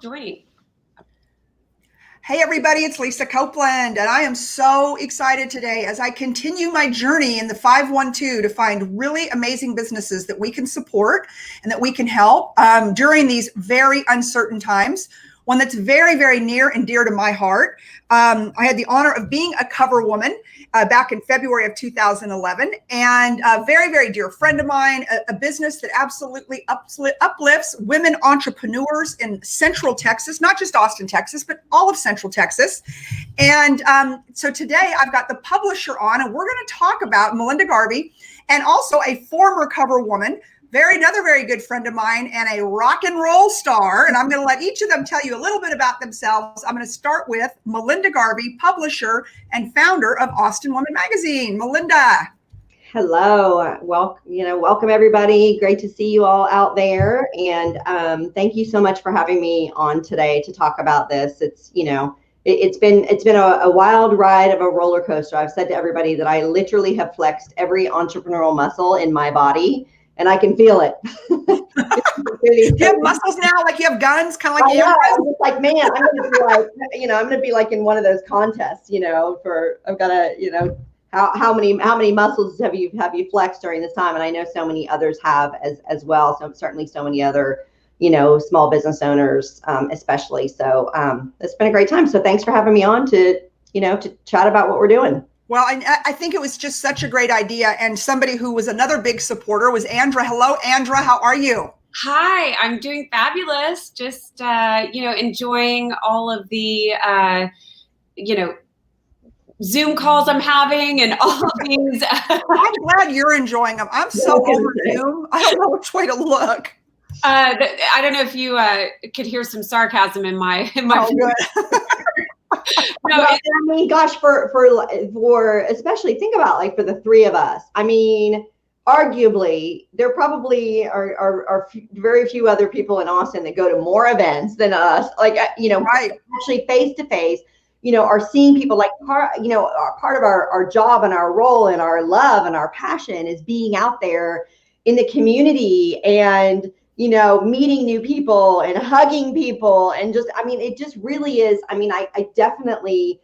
joining. Hey everybody, it's Lisa Copeland, and I am so excited today as I continue my journey in the 512 to find really amazing businesses that we can support and that we can help during these very uncertain times. One that's very, very near and dear to my heart. I had the honor of being a cover woman back in February of 2011, and a very, very dear friend of mine, a business that absolutely uplifts women entrepreneurs in Central Texas, not just Austin, Texas, but all of Central Texas. And so today I've got the publisher on, and we're going to talk about Melinda Garvey, and also a former cover woman, another very good friend of mine, and a rock and roll star. And I'm going to let each of them tell you a little bit about themselves. I'm going to start with Melinda Garvey, publisher and founder of Austin Woman Magazine. Melinda. Hello. Welcome everybody. Great to see you all out there. And thank you so much for having me on today to talk about this. It's been a wild ride of a roller coaster. I've said to everybody that I literally have flexed every entrepreneurial muscle in my body. And I can feel it. You have muscles now, like you have guns, kind of like you. I'm just like, man, I'm gonna be like, I'm gonna be like in one of those contests, I've got to, how many muscles have you flexed during this time? And I know so many others have as well. So certainly so many other, small business owners, especially. So it's been a great time. So thanks for having me on to chat about what we're doing. Well, I think it was just such a great idea. And somebody who was another big supporter was Andra. Hello, Andra. How are you? Hi, I'm doing fabulous. Just, enjoying all of the, Zoom calls I'm having and all of these. I'm glad you're enjoying them. I'm so over Zoom. I don't know which way to look. I don't know if you could hear some sarcasm in my No, I mean, gosh, for especially think about like for the three of us. I mean, arguably, there probably are very few other people in Austin that go to more events than us. Like, right. Actually face to face, are seeing people like part of our job and our role and our love and our passion is being out there in the community and meeting new people and hugging people and just, it just really is. I definitely,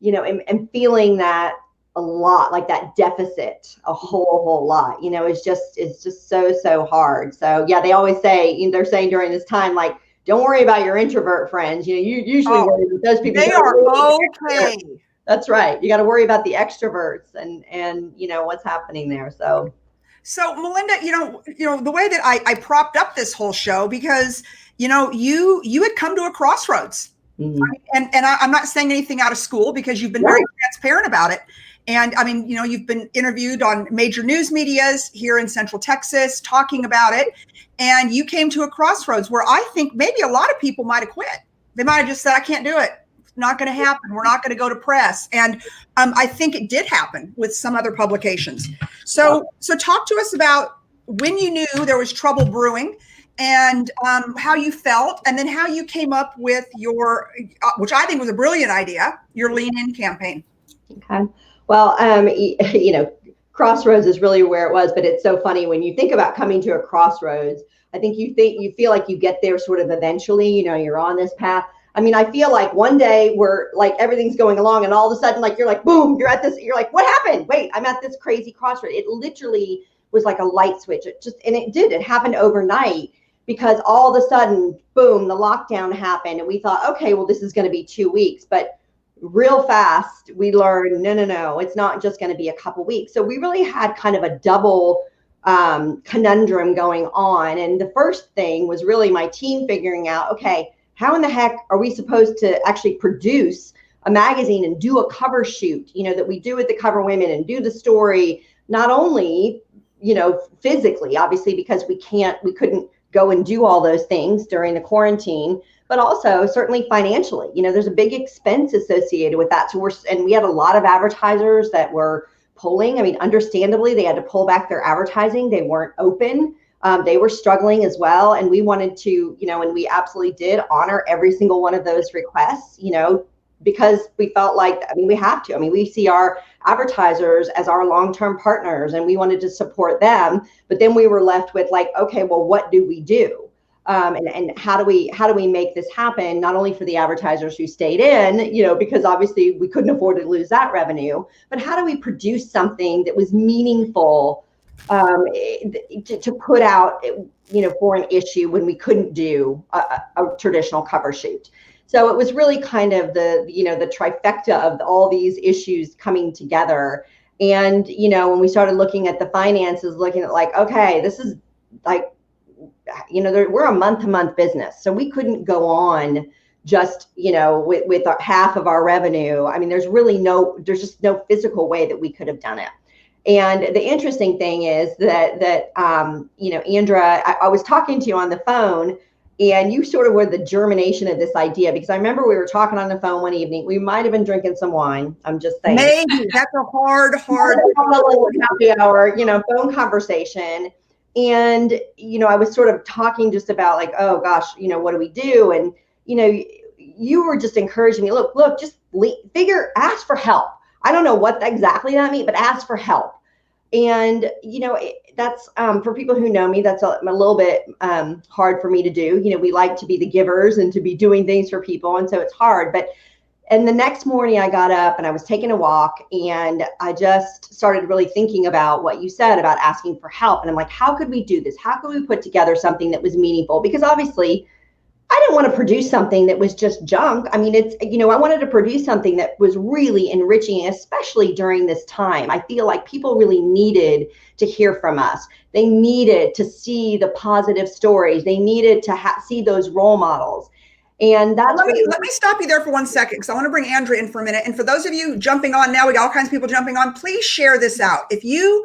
am feeling that a lot, like that deficit, a whole lot, it's just so hard. So yeah, they always say, they're saying during this time, like, don't worry about your introvert friends. You usually worry about those people. They are okay. That's right. You got to worry about the extroverts and what's happening there. So Melinda, the way that I propped up this whole show, because, you had come to a crossroads. Mm-hmm. And I'm not saying anything out of school because you've been very transparent about it. And you've been interviewed on major news medias here in Central Texas talking about it. And you came to a crossroads where I think maybe a lot of people might have quit. They might have just said, I can't do it. Not going to happen. We're not going to go to press. And I think it did happen with some other publications. So talk to us about when you knew there was trouble brewing and how you felt, and then how you came up with your, which I think was a brilliant idea, your Lean In campaign. Okay. Well, crossroads is really where it was, but it's so funny when you think about coming to a crossroads. I think you feel like you get there sort of eventually, you're on this path. I feel like one day we're like, everything's going along and all of a sudden, like, you're like, boom, you're like, what happened? Wait, I'm at this crazy crossroad. It literally was like a light switch. It happened overnight because all of a sudden, boom, the lockdown happened. And we thought, okay, well, this is going to be 2 weeks, but real fast, we learned, no, it's not just going to be a couple weeks. So we really had kind of a double conundrum going on. And the first thing was really my team figuring out, okay, how in the heck are we supposed to actually produce a magazine and do a cover shoot, that we do with the cover women and do the story, not only, physically, obviously, because we couldn't go and do all those things during the quarantine, but also certainly financially, there's a big expense associated with that. So we had a lot of advertisers that were pulling. Understandably, they had to pull back their advertising. They weren't open. They were struggling as well. And we wanted to, and we absolutely did honor every single one of those requests, because we felt like, we have to. We see our advertisers as our long-term partners and we wanted to support them. But then we were left with like, okay, well, what do we do? and how do we make this happen, not only for the advertisers who stayed in, because obviously we couldn't afford to lose that revenue, but how do we produce something that was meaningful to put out, for an issue when we couldn't do a traditional cover shoot. So it was really kind of the trifecta of all these issues coming together. And, when we started looking at the finances, looking at like, okay, this is like, we're a month-to-month business. So we couldn't go on just, with half of our revenue. I mean, there's just no physical way that we could have done it. And the interesting thing is that Andra, I was talking to you on the phone, and you sort of were the germination of this idea, because I remember we were talking on the phone one evening. We might have been drinking some wine. I'm just saying. Maybe that's a hard a little happy hour, phone conversation. And, I was sort of talking just about like, oh gosh, what do we do? And, you were just encouraging me, look, just ask for help. I don't know what exactly that means, but ask for help. And, that's for people who know me, that's a little bit hard for me to do. We like to be the givers and to be doing things for people. And so it's hard. And the next morning I got up and I was taking a walk, and I just started really thinking about what you said about asking for help. And I'm like, how could we do this? How could we put together something that was meaningful? Because obviously I didn't want to produce something that was just junk. I mean, I wanted to produce something that was really enriching, especially during this time. I feel like people really needed to hear from us. They needed to see the positive stories. They needed to see those role models. And that's let me stop you there for 1 second, because I want to bring Andra in for a minute. And for those of you jumping on now, we got all kinds of people jumping on. Please share this out. If you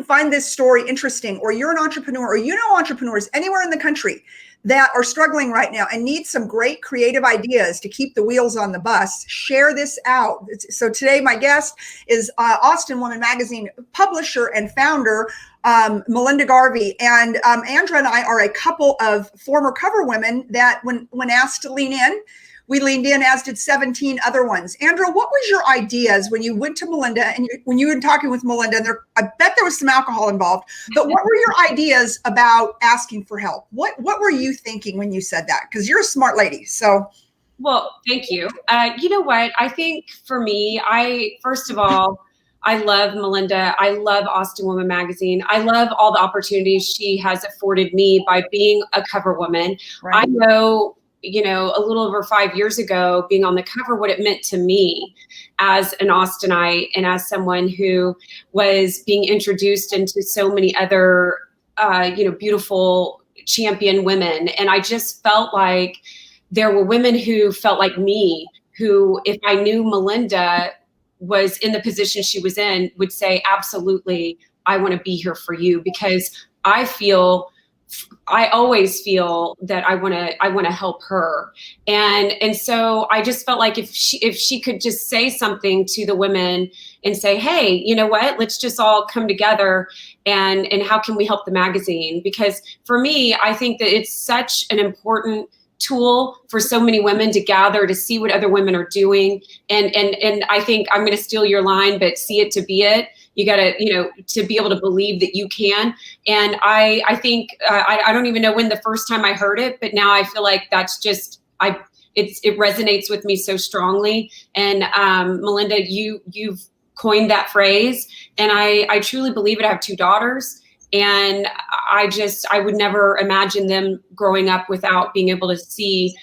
find this story interesting, or you're an entrepreneur, or entrepreneurs anywhere in the country that are struggling right now and need some great creative ideas to keep the wheels on the bus, share this out. So today my guest is Austin Woman Magazine publisher and founder, Melinda Garvey. And Andra and I are a couple of former cover women that when asked to lean in, we leaned in, as did 17 other ones. Andra, what was your ideas when you went to Melinda and when you were talking with Melinda? And I bet there was some alcohol involved, but what were your ideas about asking for help? What were you thinking when you said that? Because you're a smart lady. So, well, thank you. You know what? I think for me, first of all, I love Melinda. I love Austin Woman Magazine. I love all the opportunities she has afforded me by being a cover woman. Right. I know, a little over 5 years ago, being on the cover, what it meant to me as an Austinite and as someone who was being introduced into so many other, beautiful champion women. And I just felt like there were women who felt like me, who, if I knew Melinda was in the position she was in, would say, absolutely, I want to be here for you, because I always feel that I want to help her. And so I just felt like if she could just say something to the women and say, hey, you know what, let's just all come together and how can we help the magazine? Because for me, I think that it's such an important tool for so many women to gather, to see what other women are doing. And I think I'm going to steal your line, but see it to be it. You got to, to be able to believe that you can. And I think, I don't even know when the first time I heard it, but now I feel like that's just, it resonates with me so strongly. And Melinda, you've coined that phrase, and I truly believe it. I have 2 daughters, and I would never imagine them growing up without being able to see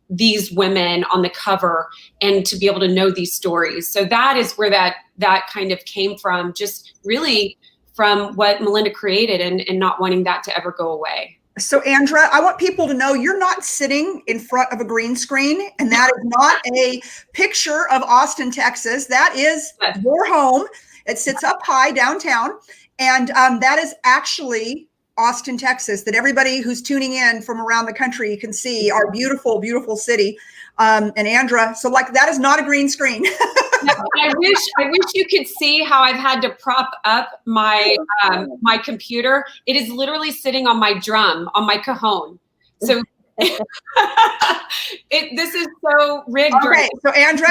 these women on the cover and to be able to know these stories. So that is where that kind of came from, just really from what Melinda created and not wanting that to ever go away. So Andra, I want people to know you're not sitting in front of a green screen, and that is not a picture of Austin, Texas. That is your home. It sits up high downtown. And that is actually Austin, Texas, that everybody who's tuning in from around the country can see our beautiful, beautiful city. And Andra, so like that is not a green screen. I wish you could see how I've had to prop up my my computer. It is literally sitting on my drum, on my cajon. So it This is so rigged. Okay, so Andrea,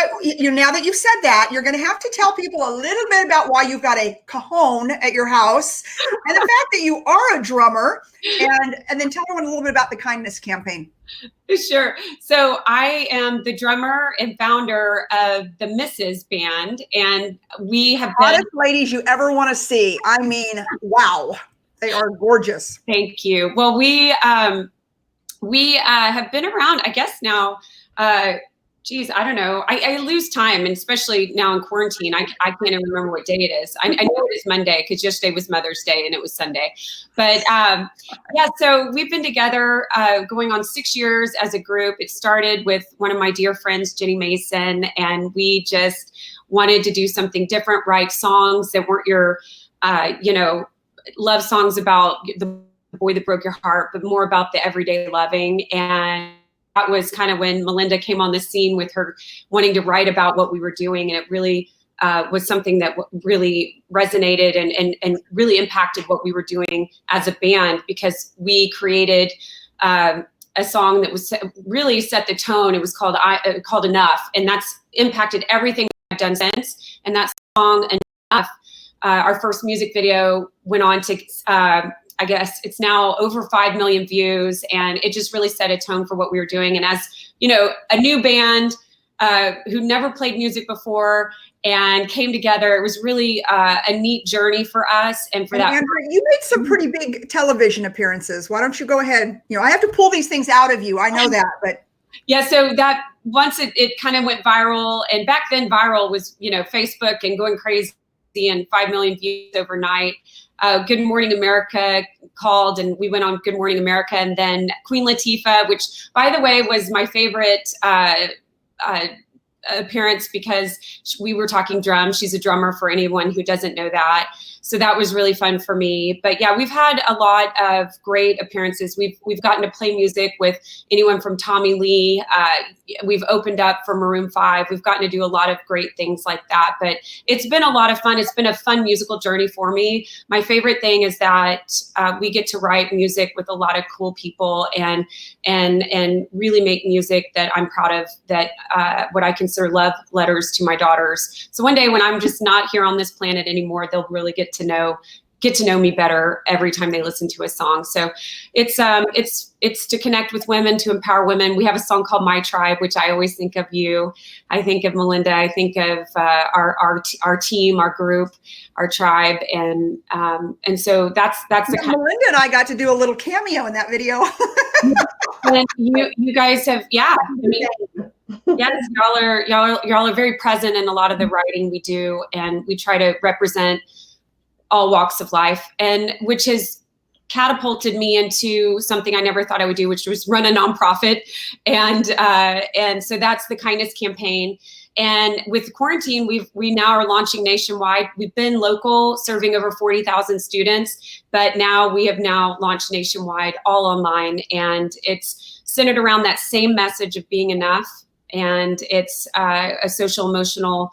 now that you've said that, you're going to have to tell people a little bit about why you've got a cajon at your house and the fact that you are a drummer, and then tell everyone a little bit about the kindness campaign. Sure. So I am the drummer and founder of the Mrs. Band, and we have been hottest ladies you ever want to see. I mean, wow, they are gorgeous. Thank you. Well, we have been around, I guess now. Geez, I don't know. I lose time, and especially now in quarantine, I can't even remember what day it is. I know it is Monday because yesterday was Mother's Day and it was Sunday. But yeah, so we've been together going on 6 years as a group. It started with one of my dear friends, Jenny Mason, and we just wanted to do something different, write songs that weren't your, love songs about the boy that broke your heart, but more about the everyday loving. And that was kind of when Melinda came on the scene with her wanting to write about what we were doing. And it really was something that really resonated and really impacted what we were doing as a band, because we created a song that was really set the tone. It was called Enough. And that's impacted everything I've done since. And that song, Enough, our first music video went on to, I guess it's now over 5 million views, and it just really set a tone for what we were doing. And as you know, a new band who never played music before and came together, it was really a neat journey for us. And for that, Andrea, you made some pretty big television appearances. Why don't you go ahead? I have to pull these things out of you. I know that, but yeah. So that once it kind of went viral, and back then viral was Facebook and going crazy, and 5 million views overnight. Good Morning America called, and we went on Good Morning America, and then Queen Latifah, which by the way was my favorite appearance because we were talking drums. She's a drummer, for anyone who doesn't know that. So that was really fun for me. But yeah, we've had a lot of great appearances. We've gotten to play music with anyone from Tommy Lee. We've opened up for Maroon 5. We've gotten to do a lot of great things like that. But it's been a lot of fun. It's been a fun musical journey for me. My favorite thing is that we get to write music with a lot of cool people and really make music that I'm proud of, that what I consider love letters to my daughters. So one day when I'm just not here on this planet anymore, they'll really get to know me better every time they listen to a song. So it's to connect with women, to empower women. We have a song called My Tribe, which I always think of you. I think of Melinda. I think of our team, our group, our tribe, and so that's the kind. Melinda and I got to do a little cameo in that video. And you guys have, yeah. I mean, yes, y'all are very present in a lot of the writing we do, and we try to represent all walks of life, and which has catapulted me into something I never thought I would do, which was run a nonprofit. And so that's the kindness campaign. And with quarantine, we now are launching nationwide. We've been local, serving over 40,000 students, but now we have launched nationwide, all online. And it's centered around that same message of being enough. And it's a social emotional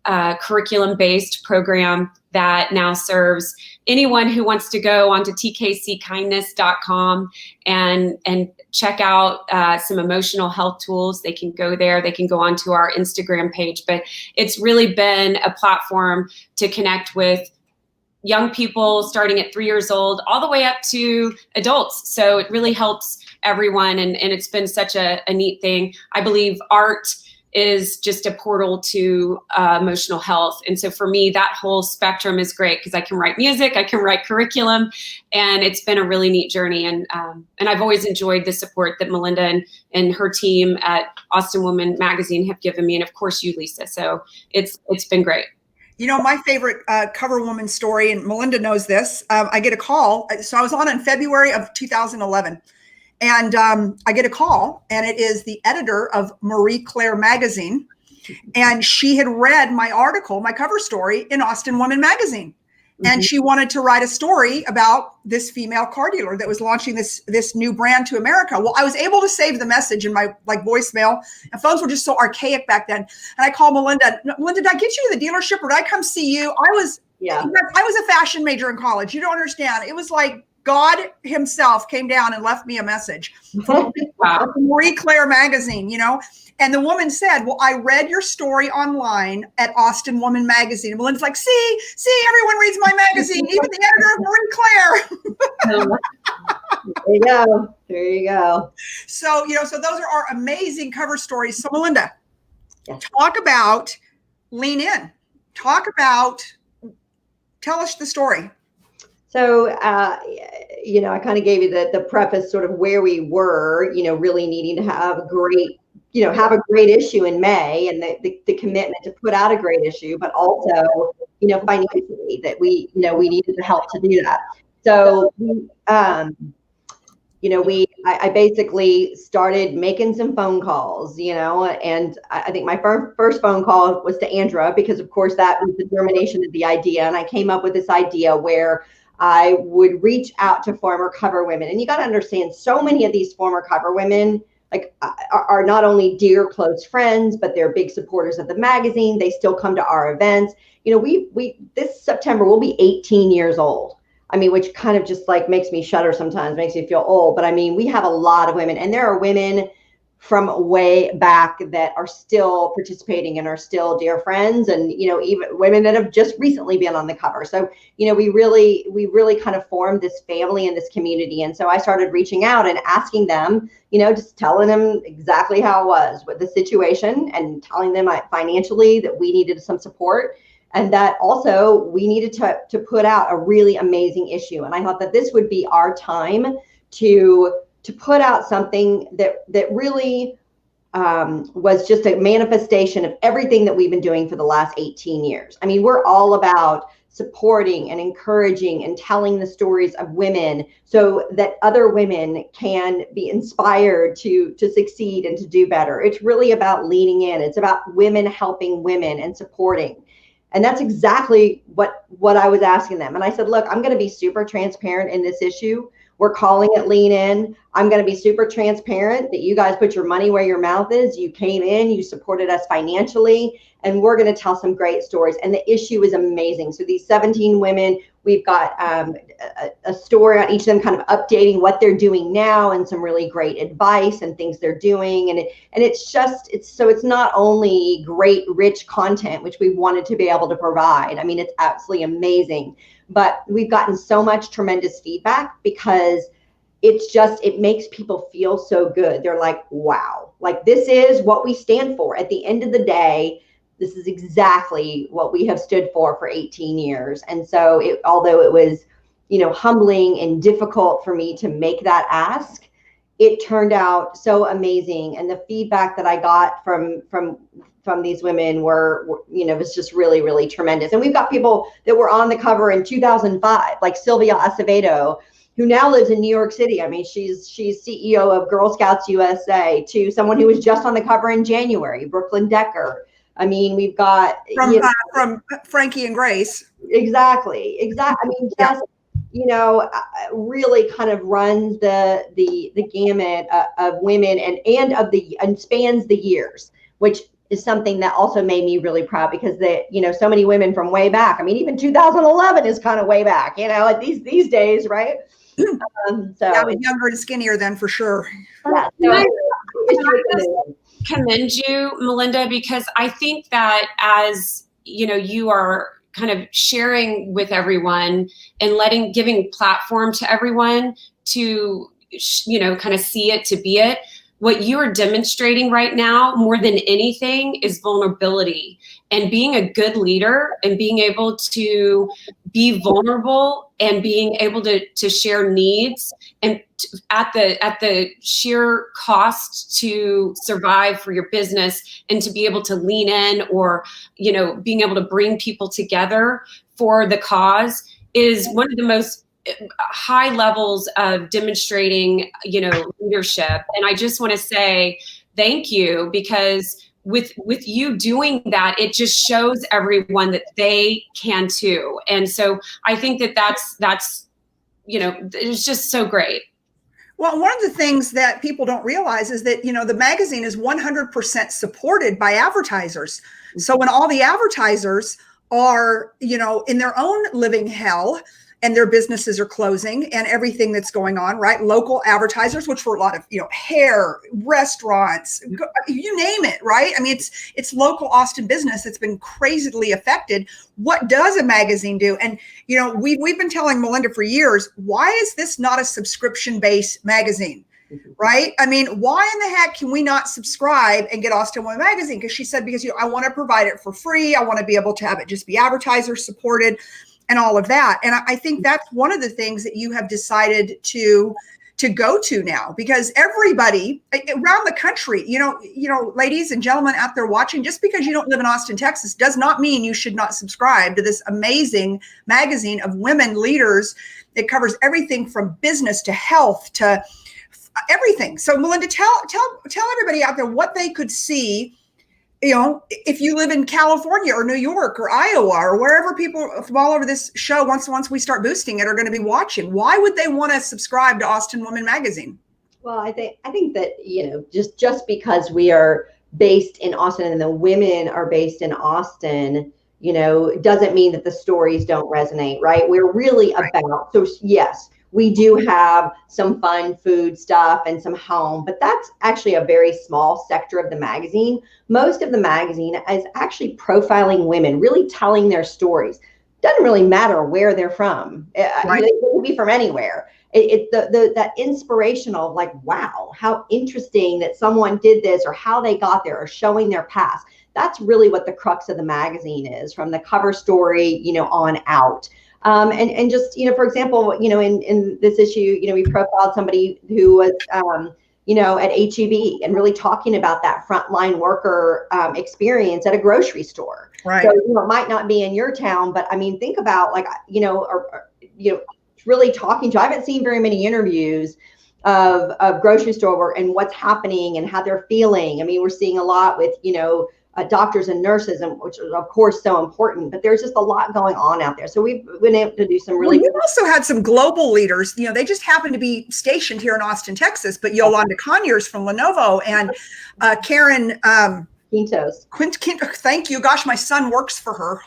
curriculum-based program that now serves anyone who wants to go onto tkckindness.com and check out some emotional health tools. They can go there. They can go onto our Instagram page. But it's really been a platform to connect with young people starting at 3 years old all the way up to adults. So it really helps everyone. And it's been such a neat thing. I believe art is just a portal to emotional health. And so for me, that whole spectrum is great because I can write music, I can write curriculum, and it's been a really neat journey. And I've always enjoyed the support that Melinda and her team at Austin Woman Magazine have given me. And of course you, Lisa. So it's been great. My favorite cover woman story, and Melinda knows this, I get a call. So I was on in February of 2011. And I get a call, and it is the editor of Marie Claire magazine. And she had read my article, my cover story in Austin Woman Magazine. Mm-hmm. And she wanted to write a story about this female car dealer that was launching this new brand to America. Well, I was able to save the message in my voicemail, and phones were just so archaic back then. And I called Melinda. Melinda, did I get you to the dealership, or did I come see you? I was a fashion major in college. You don't understand. It was like God himself came down and left me a message from Marie Claire magazine, you know, and the woman said, well, I read your story online at Austin Woman magazine. And Melinda's like, see, everyone reads my magazine, even the editor of Marie Claire. There you go. There you go. So, you know, so those are our amazing cover stories. So Melinda, talk about Lean In. Tell us the story. So, you know, I kind of gave you the preface, sort of where we were, you know, really needing to have a great issue in May, and the commitment to put out a great issue, but also, you know, financially that we needed the help to do that. So, you know, I basically started making some phone calls, you know, and I think my first phone call was to Andra, because of course that was the germination of the idea. And I came up with this idea where I would reach out to former cover women. And you got to understand, so many of these former cover women like are not only dear close friends, but they're big supporters of the magazine. They still come to our events. You know, we this September we'll be 18 years old. I mean, which kind of just like makes me shudder sometimes, makes me feel old. But I mean, we have a lot of women, and there are women from way back that are still participating and are still dear friends, and, you know, even women that have just recently been on the cover. So, you know, we really kind of formed this family and this community. And so I started reaching out and asking them, you know, just telling them exactly how it was with the situation, and telling them financially that we needed some support, and that also we needed to put out a really amazing issue. And I thought that this would be our time to put out something that really was just a manifestation of everything that we've been doing for the last 18 years. I mean, we're all about supporting and encouraging and telling the stories of women so that other women can be inspired to succeed and to do better. It's really about leaning in. It's about women helping women and supporting. And that's exactly what I was asking them. And I said, look, I'm going to be super transparent in this issue. We're calling it Lean In. I'm going to be super transparent that you guys put your money where your mouth is. You came in, you supported us financially, and we're going to tell some great stories. And the issue is amazing. So these 17 women, we've got a story on each of them, kind of updating what they're doing now and some really great advice and things they're doing. And it's not only great, rich content, which we wanted to be able to provide. I mean, it's absolutely amazing. But we've gotten so much tremendous feedback, because it makes people feel so good. They're like, wow, like this is what we stand for. At the end of the day, this is exactly what we have stood for 18 years. And so although it was, you know, humbling and difficult for me to make that ask, it turned out so amazing. And the feedback that I got from these women were, you know, was just really, really tremendous. And we've got people that were on the cover in 2005, like Sylvia Acevedo, who now lives in New York City. I mean, she's CEO of Girl Scouts USA, to someone who was just on the cover in January, Brooklyn Decker. I mean, we've got from Frankie and Grace. Exactly. I mean, just, you know, really kind of runs the gamut of women and spans the years, which is something that also made me really proud, because you know, so many women from way back. I mean, even 2011 is kind of way back, you know, like these days, right? So I was younger and skinnier then, for sure. Yeah, Can I commend you, Melinda, because I think that, as you know, you are kind of sharing with everyone and giving platform to everyone to, you know, kind of see it to be it. What you are demonstrating right now, more than anything, is vulnerability, and being a good leader, and being able to be vulnerable, and being able to share needs, and at the sheer cost to survive for your business, and to be able to lean in, or, you know, being able to bring people together for the cause, is one of the most high levels of demonstrating, you know, leadership. And I just want to say thank you, because with you doing that, it just shows everyone that they can too. And so I think that's, you know, it's just so great. Well, one of the things that people don't realize is that, you know, the magazine is 100% supported by advertisers. So when all the advertisers are, you know, in their own living hell, and their businesses are closing and everything that's going on, right? Local advertisers, which were a lot of, hair, restaurants, you name it, right? I mean, it's local Austin business that's been crazily affected. What does a magazine do? And, we've been telling Melinda for years, why is this not a subscription-based magazine? Right? I mean, why in the heck can we not subscribe and get Austin Women Magazine? Because she said, because I want to provide it for free. I want to be able to have it just be advertiser supported and all of that. And I think that's one of the things that you have decided to go to now, because everybody around the country, ladies and gentlemen out there watching, just because you don't live in Austin, Texas, does not mean you should not subscribe to this amazing magazine of women leaders. It covers everything from business to health to everything. So Melinda, tell everybody out there what they could see, if you live in California or New York or Iowa or wherever people from all over this show, once we start boosting it, are going to be watching. Why would they want to subscribe to Austin Women Magazine? Well, I think that, just because we are based in Austin and the women are based in Austin, doesn't mean that the stories don't resonate, right? We're really about, so yes, we do have some fun food stuff and some home, but that's actually a very small sector of the magazine. Most of the magazine is actually profiling women, really telling their stories. Doesn't really matter where they're from. Right. They could be from anywhere. That inspirational, like, wow, how interesting that someone did this, or how they got there, or showing their past. That's really what the crux of the magazine is, from the cover story, on out. And just, for example, in this issue, we profiled somebody who was, at HEB, and really talking about that frontline worker experience at a grocery store. Right. So, it might not be in your town, but I mean, think about really talking to, I haven't seen very many interviews of grocery store work and what's happening and how they're feeling. I mean, we're seeing a lot with, doctors and nurses, and which is of course so important, but there's just a lot going on out there. So we've been able to do some really. We've also had some global leaders. They just happen to be stationed here in Austin, Texas. But Yolanda Conyers from Lenovo and Karen Quintos. Thank you. Gosh, my son works for her.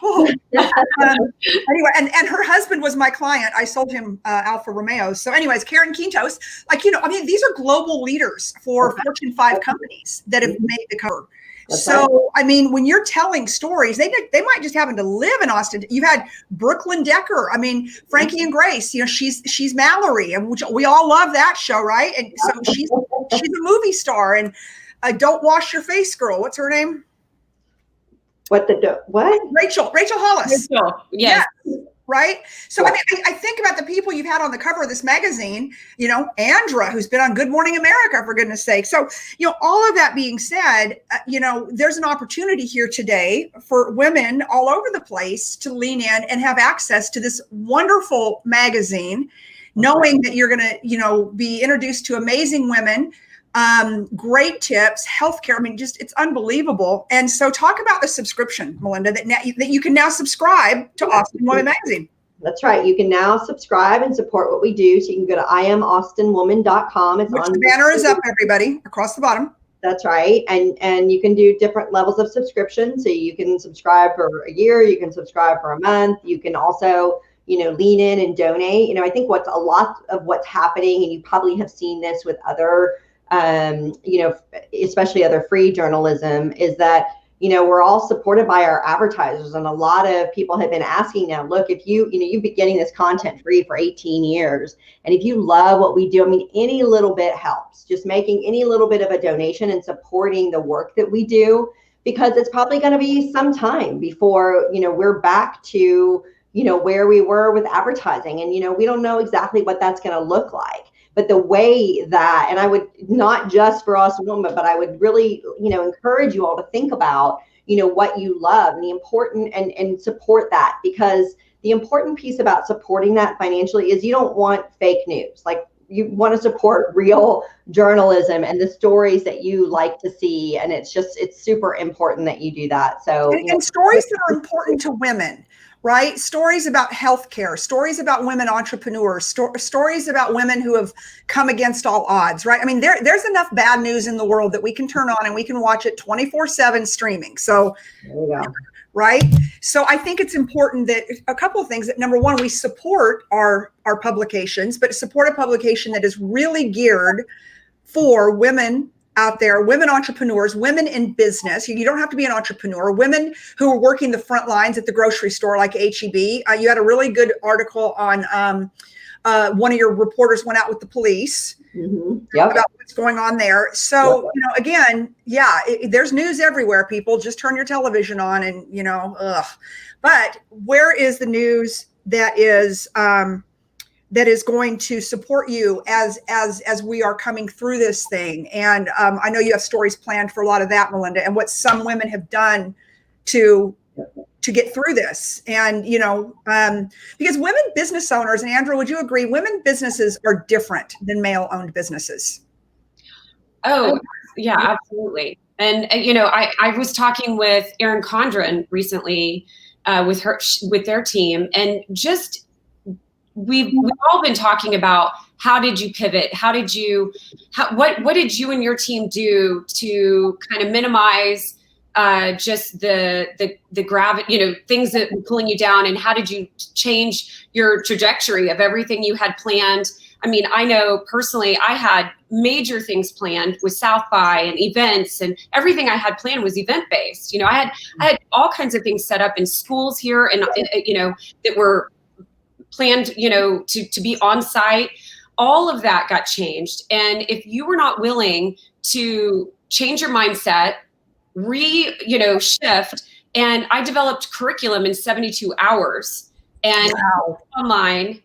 Anyway, and her husband was my client. I sold him Alfa Romeos. So, anyways, Karen Quintos, these are global leaders for Fortune 5 companies that have made the cover. That's so, right. I mean, when you're telling stories, they might just happen to live in Austin. You've had Brooklyn Decker. I mean, Frankie and Grace, she's Mallory, and which we all love that show, right? And so she's a movie star. And Don't Wash Your Face girl. What's her name? What? Rachel Hollis. Rachel, yes. Yeah. Right. So, yeah. I mean, I think about the people you've had on the cover of this magazine, Andra, who's been on Good Morning America, for goodness sake. So, all of that being said, there's an opportunity here today for women all over the place to lean in and have access to this wonderful magazine, knowing that you're going to, be introduced to amazing women, great tips, healthcare. I mean, it's unbelievable. And so talk about the subscription, Melinda, that you can now subscribe to Austin Women Magazine. That's right. You can now subscribe and support what we do. So you can go to IamAustinWoman.com. Which the banner is up, everybody, across the bottom. That's right. And you can do different levels of subscription. So you can subscribe for a year, you can subscribe for a month. You can also, lean in and donate. I think what's a lot of what's happening, and you probably have seen this with other especially other free journalism, is that, we're all supported by our advertisers. And a lot of people have been asking now, look, if you've been getting this content free for 18 years, and if you love what we do, I mean, any little bit helps, just making any little bit of a donation and supporting the work that we do, because it's probably going to be some time before, we're back to, where we were with advertising. And, we don't know exactly what that's going to look like. But the way that, and I would, not just for Austin Women, but I would really, encourage you all to think about, what you love and the important, and support that, because the important piece about supporting that financially is you don't want fake news. Like, you want to support real journalism and the stories that you like to see. And it's super important that you do that. So, and stories that are important to women. Right? Stories about healthcare, stories about women entrepreneurs, stories about women who have come against all odds, right? I mean, there's enough bad news in the world that we can turn on and we can watch it 24/7 streaming. So, right? So I think it's important that a couple of things, that number one, we support our publications, but support a publication that is really geared for women out there, women entrepreneurs, women in business. You don't have to be an entrepreneur, women who are working the front lines at the grocery store like HEB. You had a really good article on one of your reporters went out with the police about what's going on there. So, again, there's news everywhere, people. Just turn your television on and, But where is the news that is going to support you as we are coming through this thing? And I know you have stories planned for a lot of that, Melinda, and what some women have done to get through this. And, because women business owners, and Andrew, would you agree, women businesses are different than male-owned businesses? Oh, yeah, absolutely. And, I was talking with Erin Condren recently with their team, and just we've all been talking about, how did you pivot? What did you and your team do to kind of minimize just the gravity, things that were pulling you down, and how did you change your trajectory of everything you had planned? I mean, I know personally, I had major things planned with South by and events, and everything I had planned was event based. I had all kinds of things set up in schools here, and that were planned, to be on site. All of that got changed, and if you were not willing to change your mindset, shift. And I developed curriculum in 72 hours and online.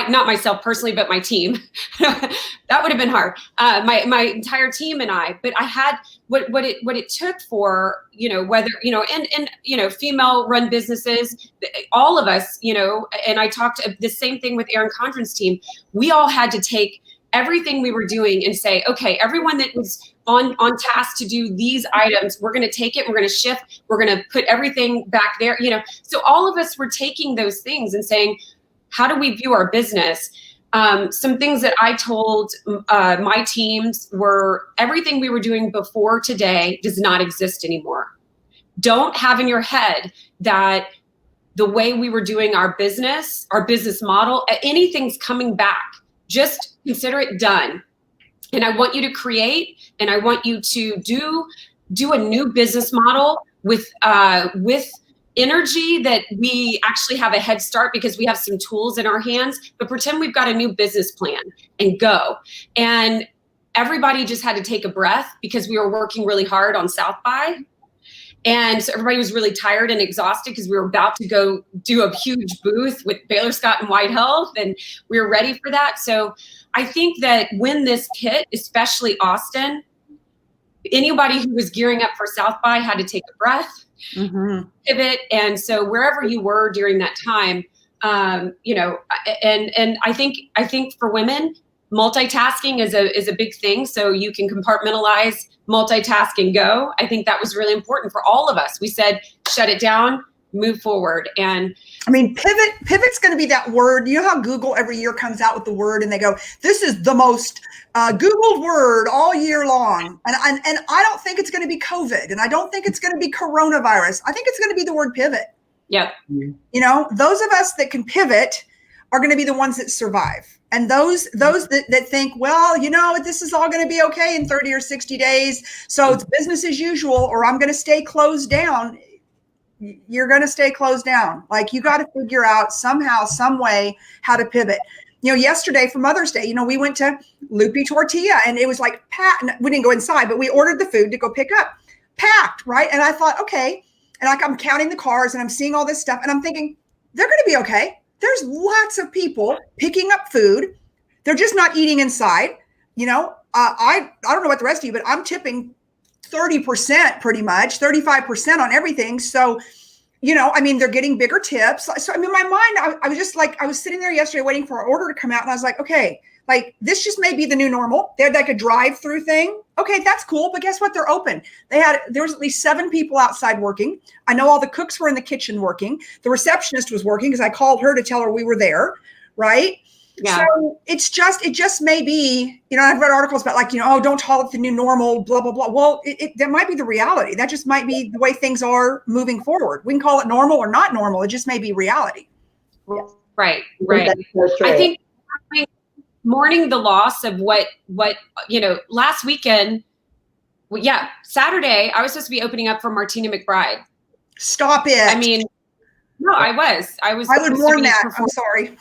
Not myself personally, but my team. That would have been hard. My entire team and I, but I had what it took for, whether, and female run businesses, all of us, and I talked the same thing with Erin Condren's team. We all had to take everything we were doing and say, okay, everyone that was on task to do these items, we're going to take it, we're going to shift, we're going to put everything back there, So all of us were taking those things and saying, how do we view our business? Some things that I told my teams were, everything we were doing before today does not exist anymore. Don't have in your head that the way we were doing our business model, anything's coming back. Just consider it done. And I want you to create, and I want you to do a new business model with energy that we actually have a head start because we have some tools in our hands, but pretend we've got a new business plan and go. And everybody just had to take a breath because we were working really hard on South by. And so everybody was really tired and exhausted because we were about to go do a huge booth with Baylor Scott and White Health, and we were ready for that. So I think that when this hit, especially Austin, anybody who was gearing up for South by had to take a breath, pivot. And so wherever you were during that time, and I think for women, multitasking is a big thing. So you can compartmentalize, multitask, and go. I think that was really important for all of us. We said, shut it down, move forward. And I mean, pivot's going to be that word. You know how Google every year comes out with the word and they go, this is the most Googled word all year long. And I don't think it's going to be COVID, and I don't think it's going to be coronavirus. I think it's going to be the word pivot. Yep. Those of us that can pivot are going to be the ones that survive. And those that think, well, this is all going to be okay in 30 or 60 days. So it's business as usual, or I'm going to stay closed down. You're going to stay closed down. Like, you got to figure out somehow, some way how to pivot. Yesterday for Mother's Day, we went to Lupi Tortilla, and it was like packed. We didn't go inside, but we ordered the food to go pick up. Packed, right? And I thought, okay. And I'm counting the cars and I'm seeing all this stuff and I'm thinking, they're going to be okay. There's lots of people picking up food. They're just not eating inside. I don't know about the rest of you, but I'm tipping 30% pretty much, 35% on everything. So, they're getting bigger tips. So, my mind, I was just like, I was sitting there yesterday waiting for our order to come out. And I was like, okay, this just may be the new normal. They had like a drive-through thing. Okay, that's cool. But guess what? They're open. There was at least 7 people outside working. I know all the cooks were in the kitchen working. The receptionist was working because I called her to tell her we were there. Right. Yeah. So it just may be, I've read articles about like, oh, don't call it the new normal, blah, blah, blah. Well, that might be the reality. That just might be the way things are moving forward. We can call it normal or not normal. It just may be reality. Yes. Right. I think mourning the loss of what, last weekend, Saturday, I was supposed to be opening up for Martina McBride. Stop it. I mean, no, I would mourn that. I'm sorry.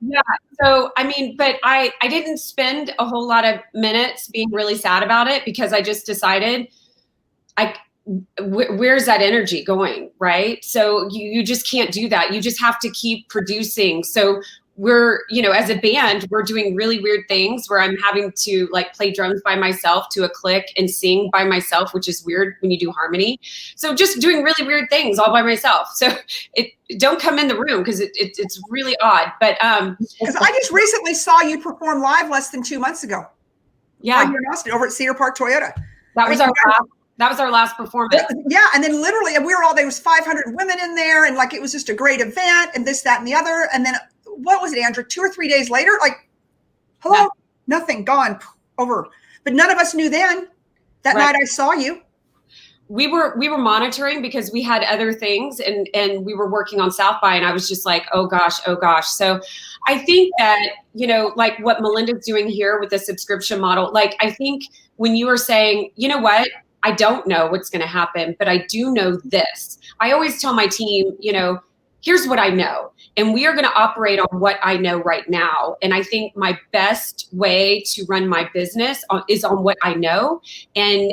Yeah. So, I mean, but I didn't spend a whole lot of minutes being really sad about it because I just decided where's that energy going? Right. So you just can't do that. You just have to keep producing. So we're, as a band, we're doing really weird things where I'm having to like play drums by myself to a click and sing by myself, which is weird when you do harmony. So just doing really weird things all by myself. So don't come in the room because it's really odd. But because I just recently saw you perform live less than 2 months ago. Yeah, here in Austin, over at Cedar Park Toyota. That was our last performance. Yeah, and then literally, and there was 500 women in there, and like it was just a great event, and this, that, and the other, and then. What was it, Andrew? 2 or 3 days later, like, hello, nothing, gone, over. But none of us knew then. That night I saw you. We were monitoring because we had other things and we were working on South by, and I was just like, oh gosh. So I think that, like what Melinda's doing here with the subscription model, like I think when you were saying, you know what, I don't know what's going to happen, but I do know this. I always tell my team, here's what I know. And we are going to operate on what I know right now. And I think my best way to run my business is on what I know and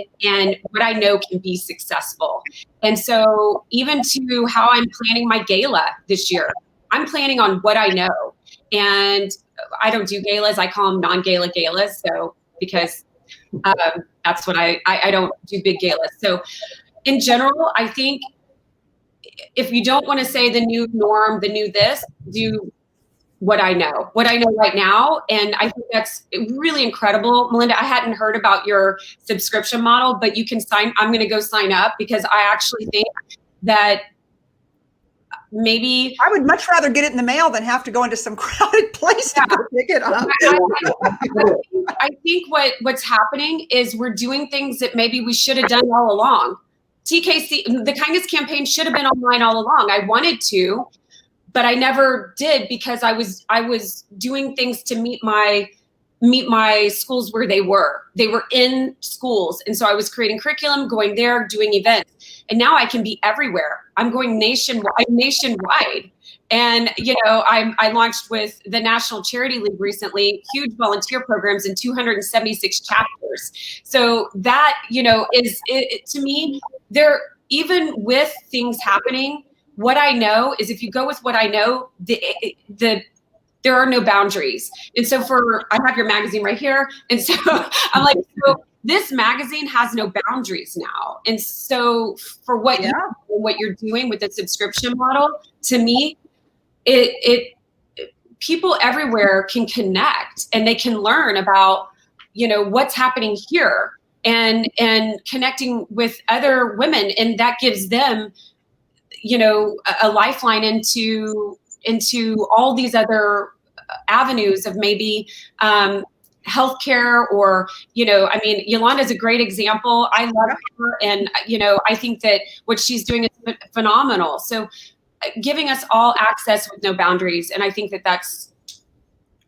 what I know can be successful. And so even to how I'm planning my gala this year, I'm planning on what I know. And I don't do galas. I call them non-gala galas. So because that's what I don't do big galas. So in general, I think if you don't want to say the new norm, the new this, do what I know right now. And I think that's really incredible. Melinda, I hadn't heard about your subscription model, but I'm going to go sign up because I actually think that maybe I would much rather get it in the mail than have to go into some crowded place to pick it up. I think what's happening is we're doing things that maybe we should have done all along. TKC, the Kindness Campaign should have been online all along. I wanted to, but I never did because I was doing things to meet my schools where they were. They were in schools. And so I was creating curriculum, going there, doing events. And now I can be everywhere. I'm going nationwide. And, I launched with the National Charity League recently, huge volunteer programs in 276 chapters. So that, is to me, even with things happening, what I know is if you go with what I know, there are no boundaries. And so I have your magazine right here. And so I'm like, so this magazine has no boundaries now. And so for what you're doing with the subscription model, to me, people everywhere can connect and they can learn about, what's happening here and connecting with other women. And that gives them, a lifeline into all these other avenues of maybe healthcare or, Yolanda's a great example. I love her. And, I think that what she's doing is phenomenal. So giving us all access with no boundaries. And I think that that's,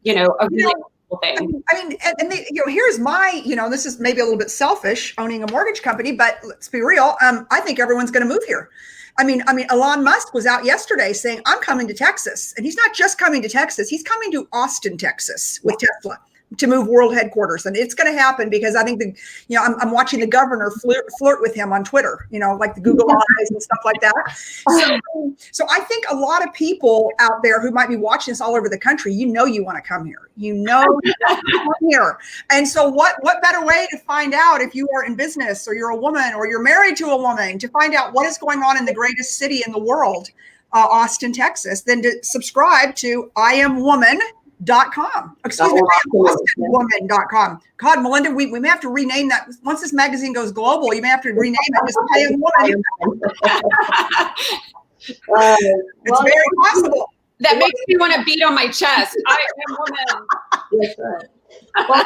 a really cool thing. I mean, and here's my, this is maybe a little bit selfish owning a mortgage company, but let's be real. I think everyone's going to move here. I mean, Elon Musk was out yesterday saying, I'm coming to Texas. And he's not just coming to Texas. He's coming to Austin, Texas with Tesla to move world headquarters. And it's going to happen because I think I'm watching the governor flirt with him on Twitter, like the Google eyes and stuff like that. So I think a lot of people out there who might be watching this all over the country, you want to come here, you want to come here. And so what better way to find out if you are in business or you're a woman or you're married to a woman to find out what is going on in the greatest city in the world, Austin, Texas, than to subscribe to IamWoman.com. Excuse me, woman.com. God, Melinda, we may have to rename that. Once this magazine goes global, you may have to rename it as I Am Woman. It's very possible. that makes me want to beat on my chest. I am woman. That's right. Well,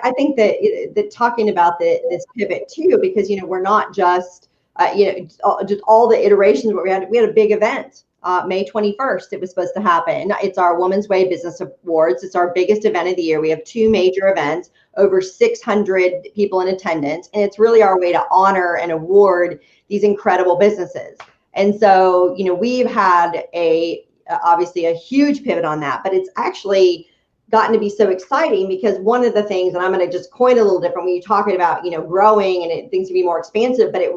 I think that talking about this pivot too, because, we're not just, just all the iterations where we had a big event, May 21st, it was supposed to happen. It's our Women's Way Business Awards. It's our biggest event of the year. We have 2 major events, over 600 people in attendance. And it's really our way to honor and award these incredible businesses. And so, we've had obviously a huge pivot on that, but it's actually gotten to be so exciting because one of the things, and I'm going to just coin a little different when you're talking about, growing and things to be more expansive, but it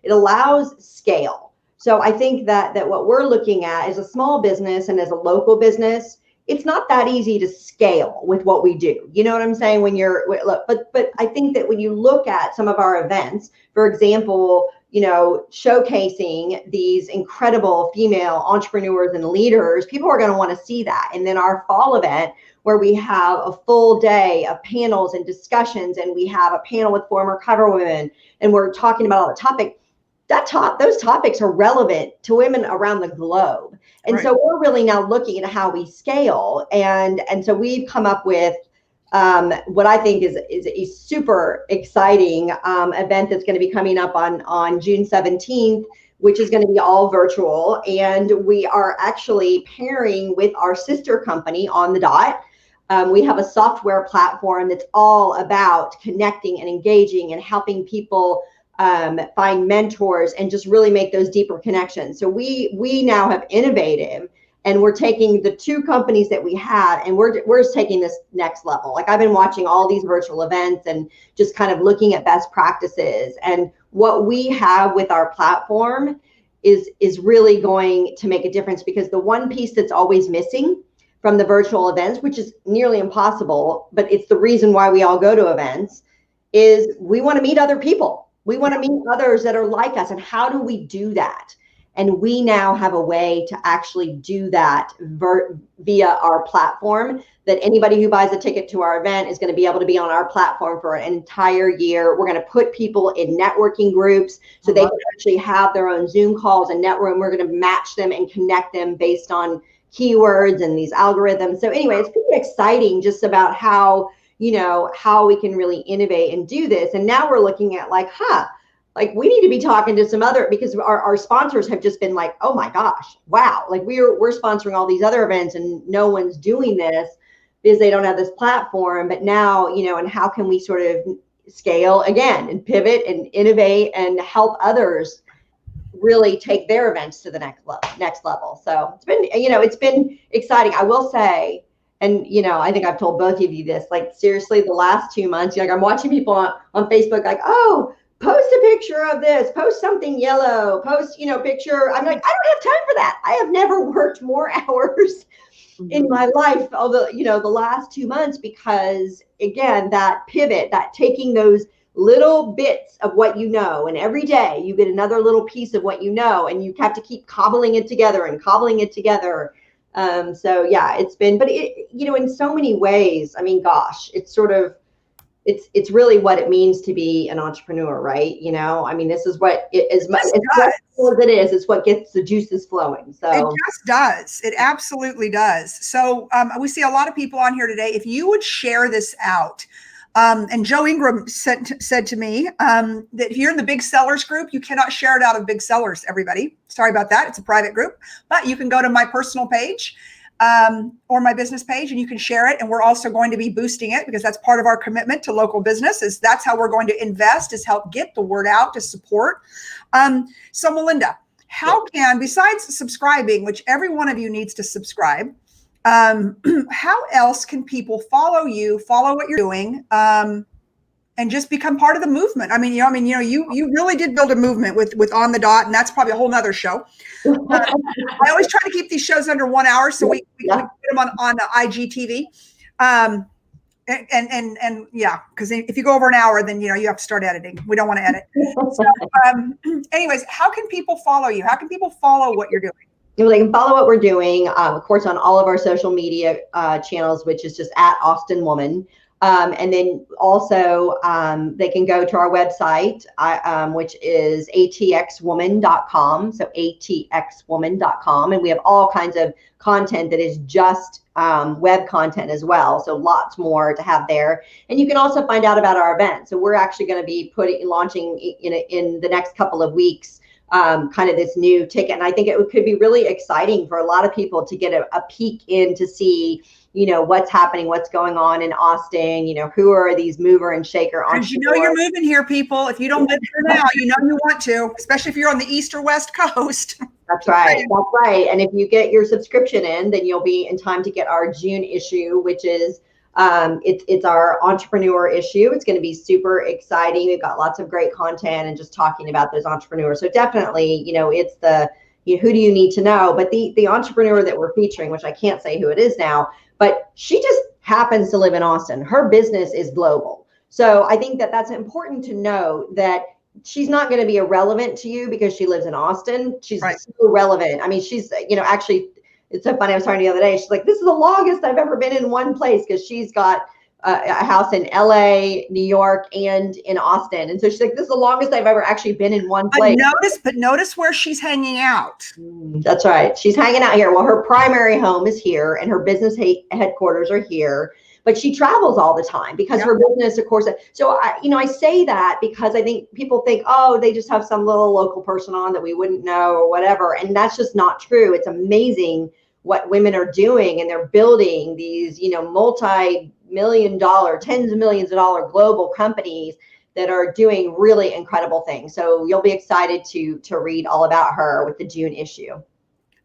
allows scale. So I think that what we're looking at as a small business and as a local business, it's not that easy to scale with what we do. You know what I'm saying? But I think that when you look at some of our events, for example, showcasing these incredible female entrepreneurs and leaders, people are going to want to see that. And then our fall event, where we have a full day of panels and discussions, and we have a panel with former cover women, and we're talking about all the topics. Those topics are relevant to women around the globe. And right. So we're really now looking at how we scale. And so we've come up with what I think is a super exciting event that's going to be coming up on June 17th, which is going to be all virtual. And we are actually pairing with our sister company, On the Dot. We have a software platform that's all about connecting and engaging and helping people find mentors and just really make those deeper connections. So we now have innovative, and we're taking the 2 companies that we had, and we're just taking this next level. Like, I've been watching all these virtual events and just kind of looking at best practices, and what we have with our platform is really going to make a difference, because the one piece that's always missing from the virtual events, which is nearly impossible, but it's the reason why we all go to events, is we want to meet other people. We want to meet others that are like us. And how do we do that? And we now have a way to actually do that via our platform, that anybody who buys a ticket to our event is going to be able to be on our platform for an entire year. We're going to put people in networking groups so they can actually have their own Zoom calls and network. We're going to match them and connect them based on keywords and these algorithms. So anyway, it's pretty exciting just about how we can really innovate and do this. And now we're looking at we need to be talking to some other, because our sponsors have just been like, oh my gosh, wow. Like we're sponsoring all these other events and no one's doing this because they don't have this platform. But now, and how can we sort of scale again and pivot and innovate and help others really take their events to the next level. So it's been exciting. I will say, and, I think I've told both of you this, like, seriously, the last 2 months, I'm watching people on Facebook, like, oh, post a picture of this, post something yellow, post, picture. I'm like, I don't have time for that. I have never worked more hours in my life, although, the last 2 months, because again, that pivot, that taking those little bits of what and every day you get another little piece of what and you have to keep cobbling it together. So yeah, it's been, but in so many ways, I mean, gosh, it's sort of, it's really what it means to be an entrepreneur, right? I mean, this is what as much as it is, it's what gets the juices flowing. So it just does. It absolutely does. So we see a lot of people on here today. If you would share this out, and Joe Ingram said to me that if you're in the Big Sellers group, you cannot share it out of Big Sellers, everybody. Sorry about that. It's a private group, but you can go to my personal page or my business page and you can share it. And we're also going to be boosting it because that's part of our commitment to local business. That's how we're going to invest, is help get the word out to support. So Melinda, how can, besides subscribing, which every one of you needs to subscribe, how else can people follow you, follow what you're doing, and just become part of the movement? You really did build a movement with On the Dot, and that's probably a whole nother show. I always try to keep these shows under 1 hour, so we put them on the IGTV. And yeah, because if you go over an hour, then you have to start editing. We don't want to edit. So, anyways, how can people follow you? How can people follow what you're doing? They can follow what we're doing, of course, on all of our social media channels, which is just at Austin Woman. And then also they can go to our website, which is atxwoman.com. So atxwoman.com. And we have all kinds of content that is just web content as well. So lots more to have there. And you can also find out about our event. So we're actually going to be launching in the next couple of weeks, kind of this new ticket. And I think it could be really exciting for a lot of people to get a peek in to see, what's happening, what's going on in Austin, who are these mover and shaker entrepreneurs. You know you're moving here, people. If you don't live here now, you want to, especially if you're on the East or West Coast. That's right. That's right. And if you get your subscription in, then you'll be in time to get our June issue, which is it's our entrepreneur issue. It's going to be super exciting. We've got lots of great content and just talking about those entrepreneurs. So definitely, it's the who do you need to know? But the entrepreneur that we're featuring, which I can't say who it is now, but she just happens to live in Austin. Her business is global. So I think that that's important to know, that she's not going to be irrelevant to you because she lives in Austin. She's right. So relevant. I mean, she's, actually, it's so funny. I was talking the other day. She's like, this is the longest I've ever been in one place, because she's got a house in LA, New York, and in Austin. And so she's like, this is the longest I've ever actually been in one place. But notice where she's hanging out. That's right. She's hanging out here. Well, her primary home is here and her business headquarters are here, but she travels all the time because her business, of course. So I say that because I think people think, oh, they just have some little local person on that we wouldn't know or whatever. And that's just not true. It's amazing what women are doing, and they're building these, multi-million-dollar, tens of millions of dollar global companies that are doing really incredible things. So you'll be excited to read all about her with the June issue.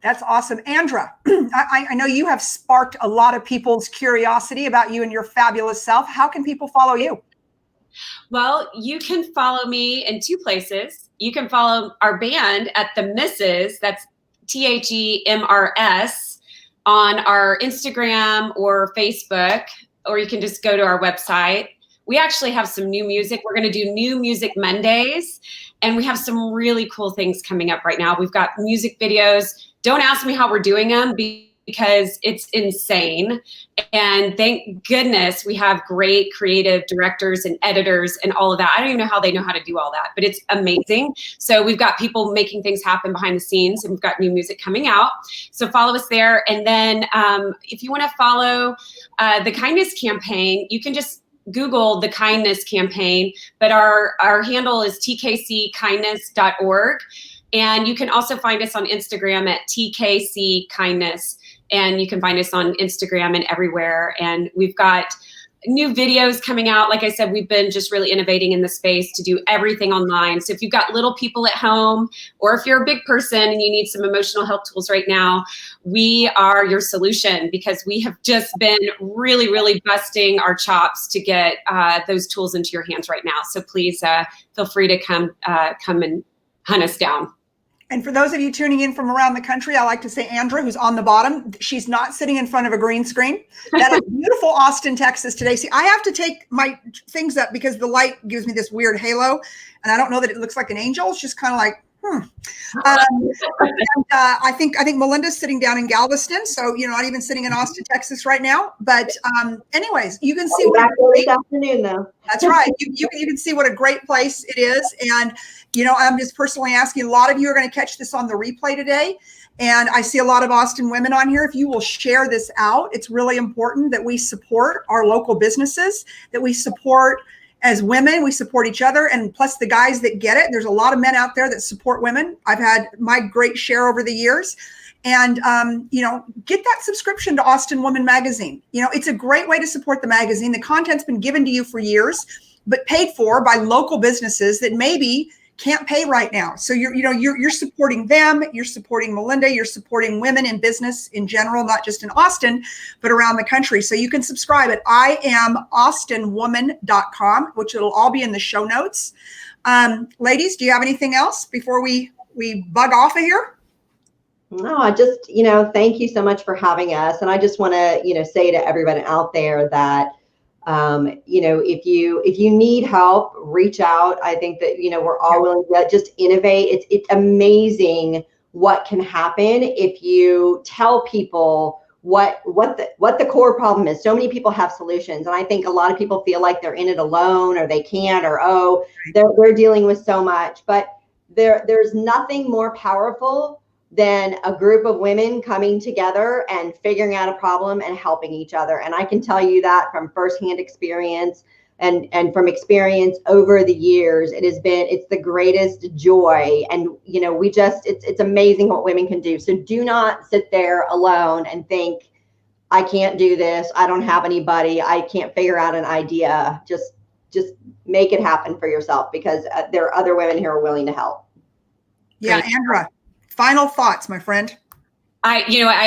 That's awesome. Andra, I know you have sparked a lot of people's curiosity about you and your fabulous self. How can people follow you? Well, you can follow me in two places. You can follow our band at The Misses, that's THEMRS, on our Instagram or Facebook, or you can just go to our website. We actually have some new music. We're going to do New Music Mondays, and we have some really cool things coming up right now. We've got music videos. Don't ask me how we're doing them because it's insane. And thank goodness we have great creative directors and editors and all of that. I don't even know how they know how to do all that, but it's amazing. So we've got people making things happen behind the scenes, and we've got new music coming out. So follow us there. And then if you want to follow the Kindness Campaign, you can just Google the Kindness Campaign, but our handle is tkckindness.org. And you can also find us on Instagram at tkckindness. And you can find us on Instagram and everywhere. And we've got new videos coming out. Like I said, we've been just really innovating in the space to do everything online. So if you've got little people at home, or if you're a big person and you need some emotional help tools right now, we are your solution, because we have just been really, really busting our chops to get those tools into your hands right now. So please feel free to come and hunt us down. And for those of you tuning in from around the country, I like to say Andra, who's on the bottom, she's not sitting in front of a green screen. That is beautiful Austin, Texas today. See, I have to take my things up because the light gives me this weird halo. And I don't know that it looks like an angel. It's just kind of like, I think Melinda's sitting down in Galveston, so not even sitting in Austin, Texas right now. But anyways, you can see this afternoon though. That's right. You can see what a great place it is. And I'm just personally asking, a lot of you are going to catch this on the replay today. And I see a lot of Austin women on here. If you will share this out, it's really important that we support our local businesses, that we support. As women, we support each other, and plus the guys that get it. There's a lot of men out there that support women. I've had my great share over the years. And, get that subscription to Austin Woman Magazine. It's a great way to support the magazine. The content's been given to you for years, but paid for by local businesses that maybe can't pay right now. So you're supporting them, you're supporting Melinda, you're supporting women in business in general, not just in Austin, but around the country. So you can subscribe at IamAustinWoman.com, which it'll all be in the show notes. Ladies, do you have anything else before we bug off of here? No, I just, thank you so much for having us. And I just want to, say to everybody out there that if you need help, reach out. I think that, we're all willing to just innovate. It's amazing what can happen if you tell people what the core problem is. So many people have solutions, and I think a lot of people feel like they're in it alone, or they can't, or they're dealing with so much. But there's nothing more powerful than a group of women coming together and figuring out a problem and helping each other. And I can tell you that from firsthand experience and from experience over the years. It's the greatest joy. And it's amazing what women can do. So do not sit there alone and think, I can't do this, I don't have anybody, I can't figure out an idea. Just make it happen for yourself, because there are other women who are willing to help. Yeah, Andra, final thoughts, my friend. I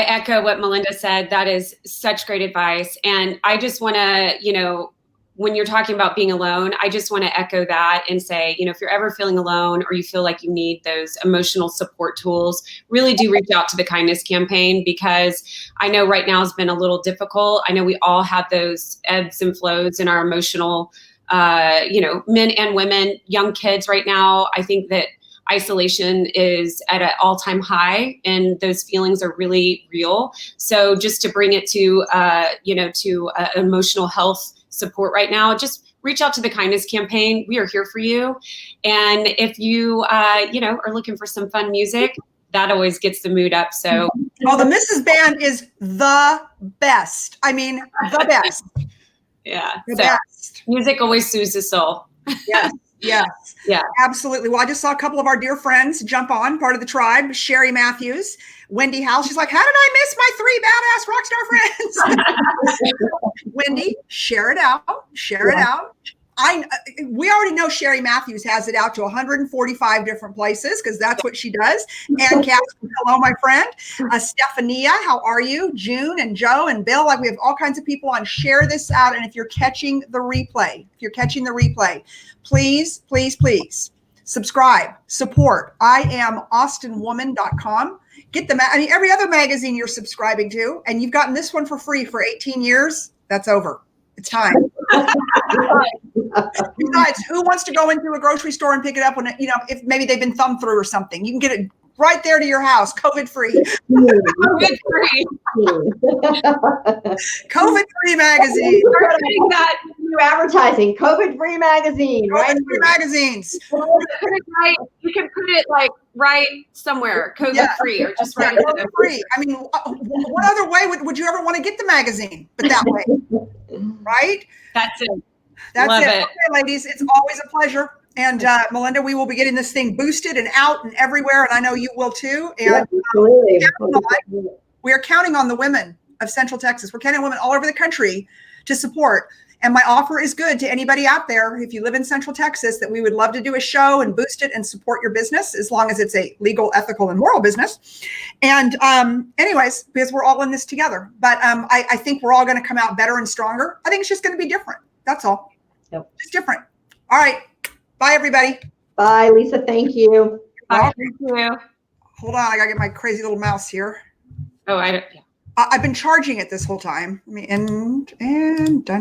echo what Melinda said. That is such great advice. And I just want to, when you're talking about being alone, I just want to echo that and say, if you're ever feeling alone, or you feel like you need those emotional support tools, really do reach out to the Kindness Campaign, because I know right now has been a little difficult. I know we all have those ebbs and flows in our emotional, men and women, young kids right now. I think that isolation is at an all-time high, and those feelings are really real. So just to bring it to, emotional health support right now, just reach out to the Kindness Campaign. We are here for you. And if you, are looking for some fun music, that always gets the mood up. So, the Mrs. Band is the best. I mean, the best. Yeah. The best. Music always soothes the soul. Yes. Yes. Yeah. Absolutely. Well, I just saw a couple of our dear friends jump on, part of the tribe, Sherry Matthews, Wendy Howell. She's like, how did I miss my 3 badass rock star friends? Wendy, share it out. Share it out. We already know Sherry Matthews has it out to 145 different places, because that's what she does. And Catherine, hello, my friend. Stephania, how are you? June and Joe and Bill, we have all kinds of people on. Share this out. And if you're catching the replay, please, please, please subscribe, support. IamAustinWoman.com. Get every other magazine you're subscribing to, and you've gotten this one for free for 18 years. That's over. It's time. Besides, who wants to go into a grocery store and pick it up when, if maybe they've been thumbed through or something? You can get it right there to your house, COVID-free. COVID-free. COVID-free magazine. New advertising, COVID-free magazine. COVID-free magazines. You can put it right somewhere, COVID-free, or just right COVID-free. I mean, what other way would you ever want to get the magazine but that way? Right? That's it. That's it. Okay, ladies, it's always a pleasure. And Melinda, we will be getting this thing boosted and out and everywhere, and I know you will too. And we are counting on the women of Central Texas. We're counting on women all over the country to support. And my offer is good to anybody out there, if you live in Central Texas, that we would love to do a show and boost it and support your business, as long as it's a legal, ethical, and moral business. And anyways, because we're all in this together. But I think we're all going to come out better and stronger. I think it's just going to be different. That's all. Yep. It's different. All right. Bye, everybody. Bye, Lisa. Thank you. Bye. Thank you. Hold on. I got to get my crazy little mouse here. Oh, I don't. Yeah. I've been charging it this whole time. And done.